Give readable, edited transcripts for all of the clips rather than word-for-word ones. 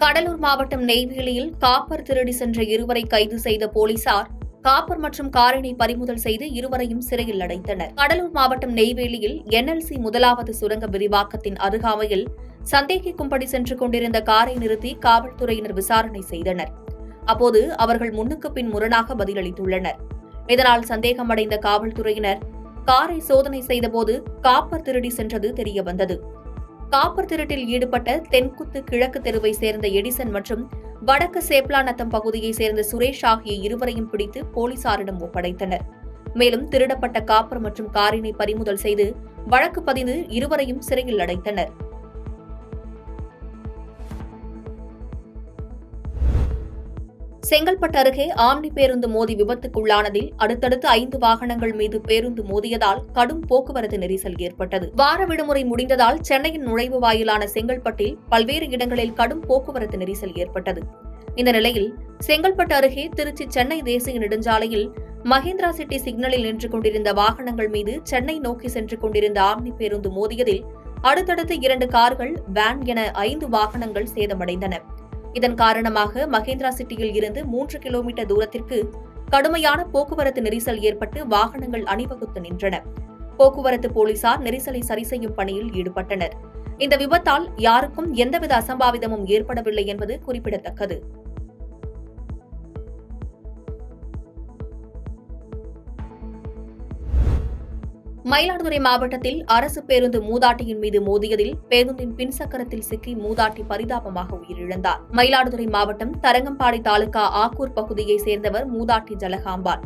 கடலூர் மாவட்டம் நெய்வேலியில் காப்பர் திருடி சென்ற இருவரை கைது செய்த போலீசார் காப்பர் மற்றும் காரினை பறிமுதல் செய்து இருவரையும் சிறையில் அடைத்தனர். கடலூர் மாவட்டம் நெய்வேலியில் என்எல்சி முதலாவது சுரங்க விரிவாக்கத்தின் அருகாமையில் சந்தேகிக்கும்படி சென்று கொண்டிருந்த காரை நிறுத்தி காவல்துறையினர் விசாரணை செய்தனர். அப்போது அவர்கள் முன்னுக்கு பின் முரணாக பதிலளித்துள்ளனர். இதனால் சந்தேகமடைந்த காவல்துறையினர் காரை சோதனை செய்தபோது காப்பர் திருடி சென்றது தெரியவந்தது. காப்பர் திருட்டில் ஈடுபட்ட தென்குத்து கிழக்கு தெருவை சேர்ந்த எடிசன் மற்றும் வடக்கு சேப்லாநத்தம் பகுதியைச் சேர்ந்த சுரேஷ் ஆகிய இருவரையும் பிடித்து போலீசாரிடம் ஒப்படைத்தனர். மேலும் திருடப்பட்ட காப்பர் மற்றும் காரினை பறிமுதல் செய்து வழக்கு பதிந்து இருவரையும் சிறையில் அடைத்தனர். செங்கல்பட்டு அருகே ஆம்னி பேருந்து மோதி விபத்துக்குள்ளானதில் அடுத்தடுத்து 5 வாகனங்கள் மீது பேருந்து மோதியதால் கடும் போக்குவரத்து நெரிசல் ஏற்பட்டது. வார விடுமுறை முடிந்ததால் சென்னையின் நுழைவு வாயிலான செங்கல்பட்டில் பல்வேறு இடங்களில் கடும் போக்குவரத்து நெரிசல் ஏற்பட்டது. இந்த நிலையில் செங்கல்பட்டு அருகே திருச்சி சென்னை தேசிய நெடுஞ்சாலையில் மகேந்திரா சிட்டி சிக்னலில் நின்று கொண்டிருந்த வாகனங்கள் மீது சென்னை நோக்கி சென்று கொண்டிருந்த ஆம்னி பேருந்து மோதியதில் அடுத்தடுத்து 2 கார்கள், வேன் என 5 வாகனங்கள் சேதமடைந்தன. இதன் காரணமாக மகேந்திரா சிட்டியில் இருந்து 3 கிலோமீட்டர் தூரத்திற்கு கடுமையான போக்குவரத்து நெரிசல் ஏற்பட்டு வாகனங்கள் அணிவகுத்து நின்றன. போக்குவரத்து போலீசார் நெரிசலை சரி செய்யும் பணியில் ஈடுபட்டனர். இந்த விபத்தால் யாருக்கும் எந்தவித அசம்பாவிதமும் ஏற்படவில்லை என்பது குறிப்பிடத்தக்கது. மயிலாடுதுறை மாவட்டத்தில் அரசு பேருந்து மூதாட்டியின் மீது மோதியதில் பேருந்தின் பின்சக்கரத்தில் சிக்கி மூதாட்டி பரிதாபமாக உயிரிழந்தார். மயிலாடுதுறை மாவட்டம் தரங்கம்பாடி தாலுகா ஆக்கூர் பகுதியைச் சேர்ந்தவர் மூதாட்டி ஜலகாம்பாள்.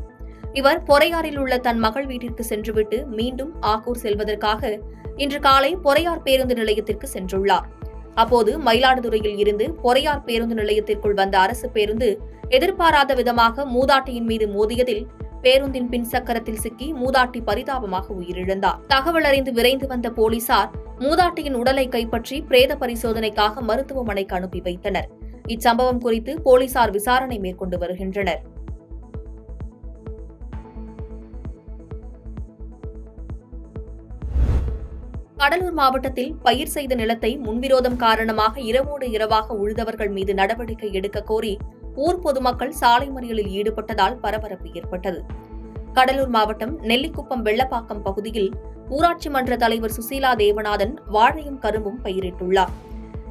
இவர் பொறையாறில் உள்ள தன் மகள் வீட்டிற்கு சென்றுவிட்டு மீண்டும் ஆக்கூர் செல்வதற்காக இன்று காலை பொறையார் பேருந்து நிலையத்திற்கு சென்றுள்ளார். அப்போது மயிலாடுதுறையில் இருந்து பொறையார் பேருந்து நிலையத்திற்குள் வந்த அரசு பேருந்து எதிர்பாராத விதமாக மூதாட்டியின் மீது மோதியதில் பேருந்தின் பின்சக்கரத்தில் சிக்கி மூதாட்டி பரிதாபமாக உயிரிழந்தார். தகவல் அறிந்து விரைந்து வந்த போலீசார் மூதாட்டியின் உடலை கைப்பற்றி பிரேத பரிசோதனைக்காக மருத்துவமனைக்கு அனுப்பி வைத்தனர். இச்சம்பவம் குறித்து போலீசார் விசாரணை மேற்கொண்டு வருகின்றனர். கடலூர் மாவட்டத்தில் பயிர் செய்த நிலத்தை முன்விரோதம் காரணமாக இரவோடு இரவாக உழுதவர்கள் மீது நடவடிக்கை எடுக்க கோரி ஊர் பொதுமக்கள் சாலை மறியலில் ஈடுபட்டதால் பரபரப்பு ஏற்பட்டது. கடலூர் மாவட்டம் நெல்லிக்குப்பம் வெள்ளப்பாக்கம் பகுதியில் ஊராட்சி மன்ற தலைவர் சுசீலா தேவநாதன் வாழையும் கரும்பும் பயிரிட்டுள்ளார்.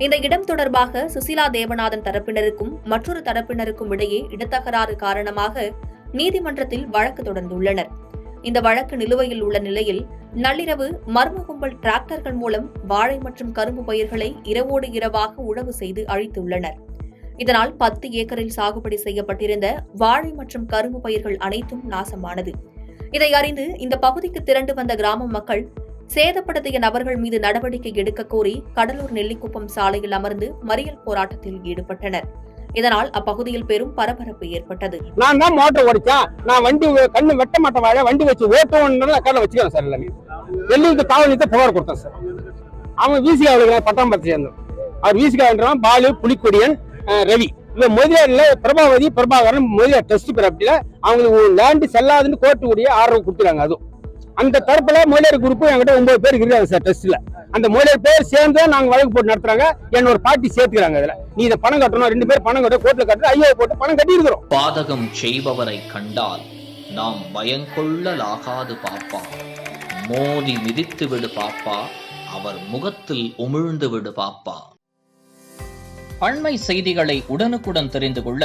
இந்த இடம் தொடர்பாக சுசீலா தேவநாதன் தரப்பினருக்கும் மற்றொரு தரப்பினருக்கும் இடையே இடத்தகராறு காரணமாக நீதிமன்றத்தில் வழக்கு தொடர்ந்துள்ளனர். இந்த வழக்கு நிலுவையில் உள்ள நிலையில் நள்ளிரவு மர்ம கும்பல் டிராக்டர்கள் மூலம் வாழை மற்றும் கரும்பு பயிர்களை இரவோடு இரவாக உழவு செய்து அழித்துள்ளனர். இதனால் 10 ஏக்கரில் சாகுபடி செய்யப்பட்டிருந்த வாழை மற்றும் கரும்பு பயிர்கள் அனைத்தும் நாசமானது. இதை அறிந்து இந்த பகுதிக்கு திரண்டு வந்த கிராம மக்கள் சேதப்படுத்திய நபர்கள் மீது நடவடிக்கை எடுக்க கோரி கடலூர் நெல்லிக்குப்பம் சாலையில் அமர்ந்து மறியல் போராட்டத்தில் ஈடுபட்டனர். இதனால் அப்பகுதியில் பெரும் பரபரப்பு ஏற்பட்டது. நான் தான் மோட்டர் ஓடிச்சா, நான் வண்டி கண்ணு வெட்ட மாட்டேன், வாழ வண்டி வச்சு ஓட்டணும் கடலை வச்சுக்கிறேன் சார். எல்லாமே டெல்லிக்கு காவல் நிறுத்த புகார் கொடுத்தேன் சார். அவன் வீசிகா பட்டாம் பார்த்து சேர்ந்தோம். அவர் வீசிகா பாலு, புலிக்கொடியன், ரவி, இல்ல முதலியார்ல பிரபாவதி, பிரபாகரன் முதலியார் டெஸ்ட் பிறப்பில அவங்களுக்கு லேண்ட் செல்லாதுன்னு கோர்ட்டு உடைய ஆர்டர் கொடுத்துறாங்க. அதுவும் அந்த தரப்புல முதலியார் குரூப் என்கிட்ட 9 பேர் இருக்காங்க சார் டெஸ்ட்ல. அந்த முதலியார் பேர் சேர்ந்து நாங்க வழக்கு போட்டு நடத்துறாங்க. என்ன ஒரு பார்ட்டி சேர்த்துக்கிறாங்க. இதுல நீ இதை பணம் கட்டணும், 2 பேர் பணம் கட்ட கோர்ட்ல கட்டுற 5000 போட்டு பணம் கட்டி இருக்கிறோம். பாதகம் செய்பவரை கண்டால் நாம் பயங்கொள்ளலாகாது பாப்பா, மோதி மிதித்து விடு பாப்பா, அவர் முகத்தில் உமிழ்ந்து விடு பாப்பா. அண்மை செய்திகளை உடனுக்குடன் தெரிந்து கொள்ள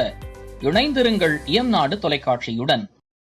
இணைந்திருங்கள் இயம்நாடு தொலைக்காட்சியுடன்.